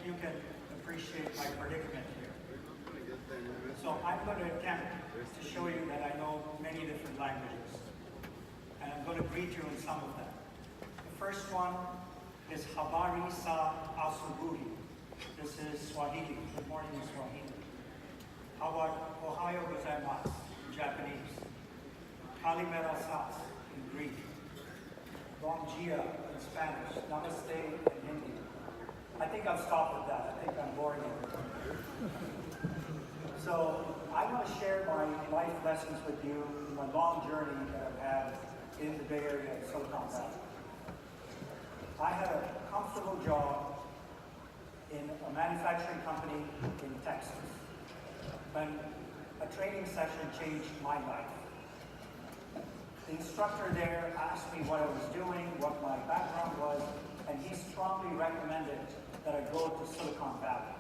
you can appreciate my predicament here. So I'm going to attempt to show you that I know many different languages. And I'm going to greet you in some of them. The first one is Habari sa Asubuhi. This is Swahili. Good morning in Swahili. How about Ohayo gozaimasu in Japanese? Kalimera sas in Greek. Bom dia in Spanish. Namaste in Hindi. I think I'll stop with that. I think I'm boring everyone. So I want to share my life lessons with you, my long journey that I've had in the Bay Area of Silicon Valley. I had a comfortable job in a manufacturing company in Texas when a training session changed my life. The instructor there asked me what I was doing, what my background was, and he strongly recommended that I go to Silicon Valley.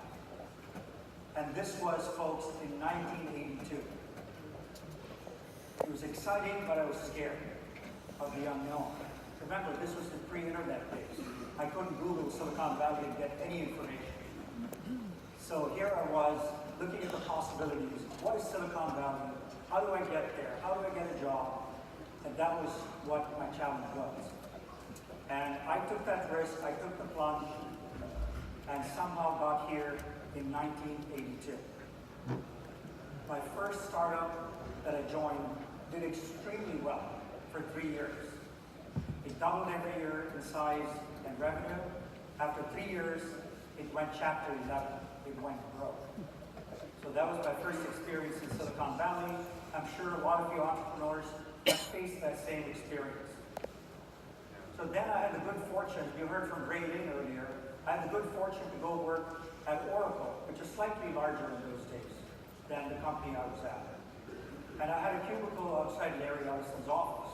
And this was, folks, in 1982. It was exciting, but I was scared of the unknown. Remember, this was the pre-internet days. I couldn't Google Silicon Valley and get any information. So here I was, looking at the possibilities. What is Silicon Valley? How do I get there? How do I get a job? And that was what my challenge was. And I took that risk, I took the plunge, and somehow got here in 1982. My first startup that I joined did extremely well for 3 years. It doubled every year in size and revenue. After 3 years, it went chapter 11. It went broke. So that was my first experience in Silicon Valley. I'm sure a lot of you entrepreneurs have faced that same experience. So then I had the good fortune, you heard from Ray Lin earlier, I had the good fortune to go work at Oracle, which is slightly larger in those days than the company I was at. And I had a cubicle outside Larry Ellison's office.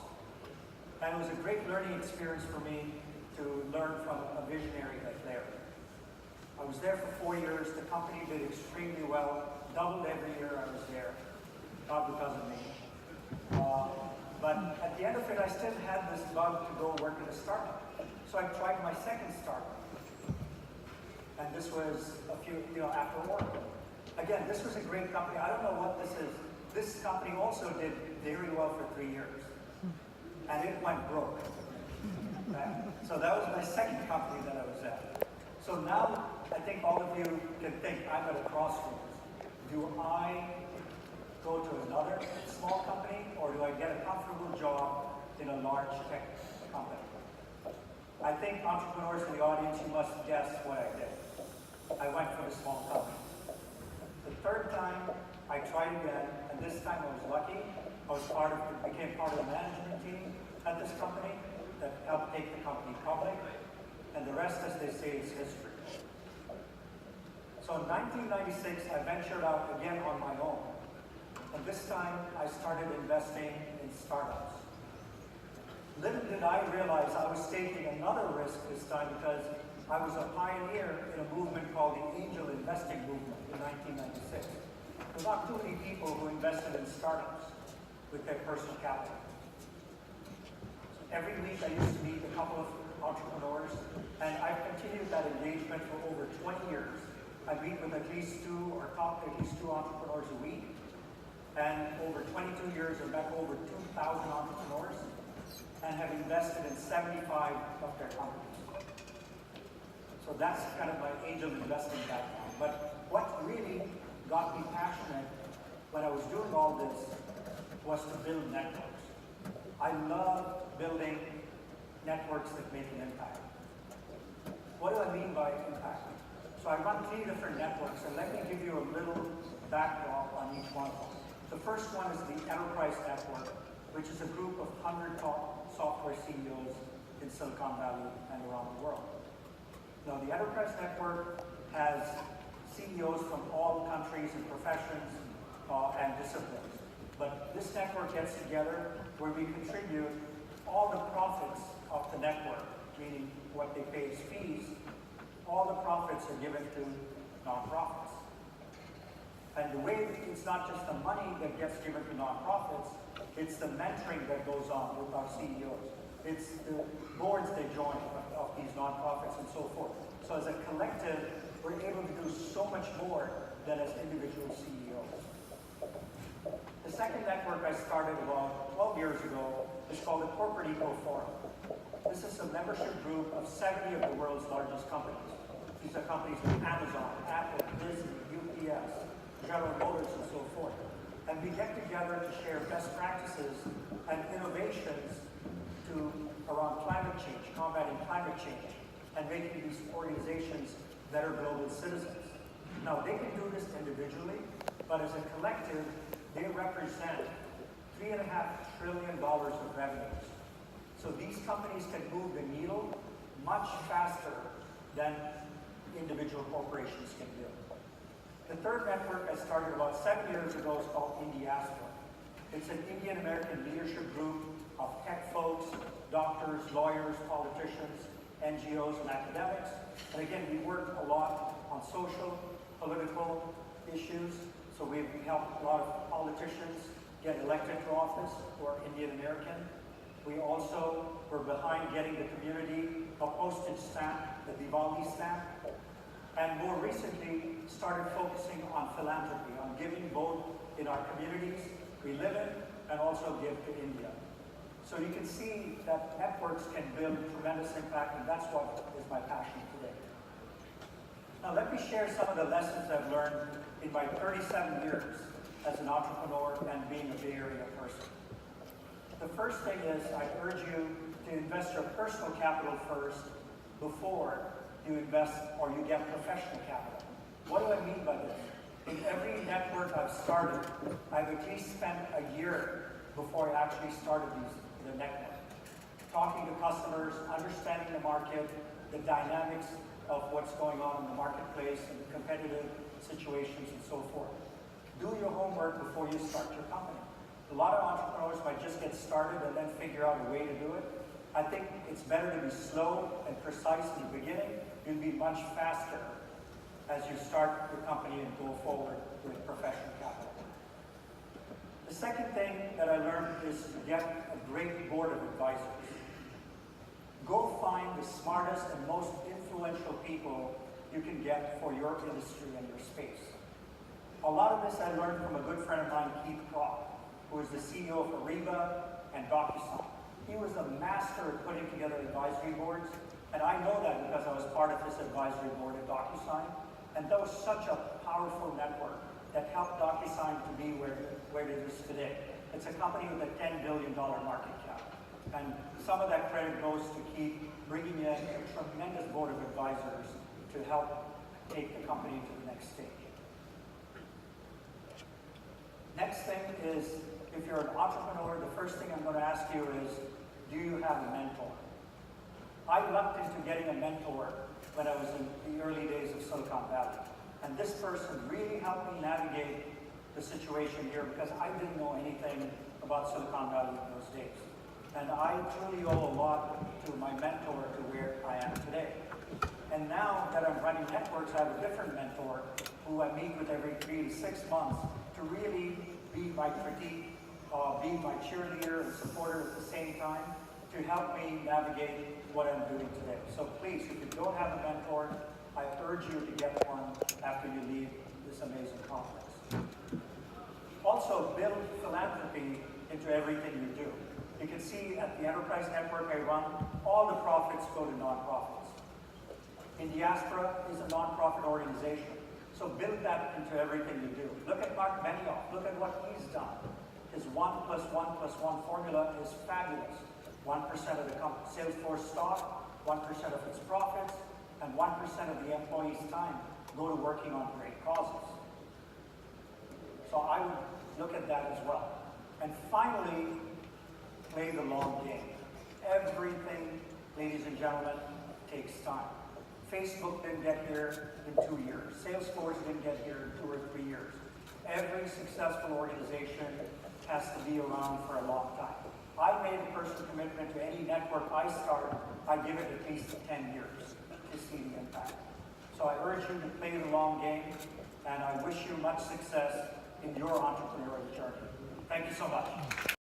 And it was a great learning experience for me to learn from a visionary like Larry. I was there for 4 years, the company did extremely well, doubled every year I was there, not because of me. But at the end of it, I still had this bug to go work at a startup. So I tried my second startup. And this was a few, after Oracle. Again, this was a great company. I don't know what this is. This company also did very well for 3 years. And it went broke. Okay? So that was my second company that I was at. So now, I think all of you can think, I'm at a crossroads. Do I go to another small company, or do I get a comfortable job in a large tech company? I think entrepreneurs in the audience, you must guess what I did. I went for the small company. The third time, I tried again, and this time I was lucky. I became part of the management team at this company that helped take the company public, and the rest, as they say, is history. So in 1996, I ventured out again on my own. And this time, I started investing in startups. Little did I realize I was taking another risk this time because I was a pioneer in a movement called the Angel Investing Movement in 1996. There were not too many people who invested in startups with their personal capital. So every week I used to meet a couple of entrepreneurs, and I've continued that engagement for over 20 years. I meet with at least two or talk to at least two entrepreneurs a week. And over 22 years, I've met over 2,000 entrepreneurs and have invested in 75 of their companies. So that's kind of my angel investing background. But what really got me passionate when I was doing all this was to build networks. I love building networks that make an impact. What do I mean by impact? So I run 3 different networks, and let me give you a little backdrop on each one of them. The first one is the Enterprise Network, which is a group of 100 top software CEOs in Silicon Valley and around the world. Now, the Enterprise Network has CEOs from all countries and professions and disciplines. But this network gets together where we contribute all the profits of the network, meaning what they pay as fees. All the profits are given to nonprofits. And the way it's not just the money that gets given to nonprofits, it's the mentoring that goes on with our CEOs. It's the boards they join of these nonprofits and so forth. So as a collective, we're much more than as individual CEOs. The second network I started about 12 years ago is called the Corporate Eco Forum. This is a membership group of 70 of the world's largest companies. These are companies like Amazon, Apple, Disney, UPS, General Motors, and so forth. And we get together to share best practices and innovations around climate change, combating climate change, and making these organizations better global citizens. Now, they can do this individually, but as a collective, they represent $3.5 trillion of revenues. So these companies can move the needle much faster than individual corporations can do. The third network I started about 7 years ago is called Indiaspora. It's an Indian American leadership group of tech folks, doctors, lawyers, politicians, NGOs, and academics. And again, we work a lot on social, political issues. So we've helped a lot of politicians get elected to office who are Indian American. We also were behind getting the community a postage stamp, the Diwali stamp. And more recently, started focusing on philanthropy, on giving both in our communities we live in and also give to India. So you can see that networks can build tremendous impact, and that's what is my passion today. Now let me share some of the lessons I've learned in my 37 years as an entrepreneur and being a Bay Area person. The first thing is I urge you to invest your personal capital first before you invest or you get professional capital. What do I mean by this? In every network I've started, I've at least spent a year before I actually started the network. Talking to customers, understanding the market, the dynamics of what's going on in the marketplace and the competitive situations and so forth. Do your homework before you start your company. A lot of entrepreneurs might just get started and then figure out a way to do it. I think it's better to be slow and precise in the beginning. You'll be much faster as you start your company and go forward with professional capital. The second thing that I learned is to get a great board of advisors. Go find the smartest and most influential people you can get for your industry and your space. A lot of this I learned from a good friend of mine, Keith Croft, who is the CEO of Ariba and DocuSign. He was a master at putting together advisory boards, and I know that because I was part of this advisory board at DocuSign, and that was such a powerful network that helped DocuSign to be where it is today. It's a company with a $10 billion market cap, and some of that credit goes to Keith bringing in a tremendous board of advisors to help take the company to the next stage. Next thing is, if you're an entrepreneur, the first thing I'm going to ask you is, do you have a mentor? I lucked into getting a mentor when I was in the early days of Silicon Valley. And this person really helped me navigate the situation here because I didn't know anything about Silicon Valley in those days. And I truly owe a lot to my mentor to where I am today. And now that I'm running networks, I have a different mentor who I meet with every 3 to 6 months to really be my critique, be my cheerleader and supporter at the same time to help me navigate what I'm doing today. So please, if you don't have a mentor, I urge you to get one after you leave this amazing conference. Also, build philanthropy into everything you do. You can see at the enterprise network I run, all the profits go to nonprofits. Indiaspora is a nonprofit organization. So build that into everything you do. Look at Mark Benioff. Look at what he's done. His 1 + 1 + 1 formula is fabulous. 1% of the Salesforce stock, 1% of its profits, and 1% of the employees' time go to working on great causes. So I would look at that as well. And finally, play the long game. Everything, ladies and gentlemen, takes time. Facebook didn't get here in 2 years. Salesforce didn't get here in 2 or 3 years. Every successful organization has to be around for a long time. I made a personal commitment to any network I start, I give it at least 10 years to see the impact. So I urge you to play the long game, and I wish you much success in your entrepreneurial journey. Thank you so much.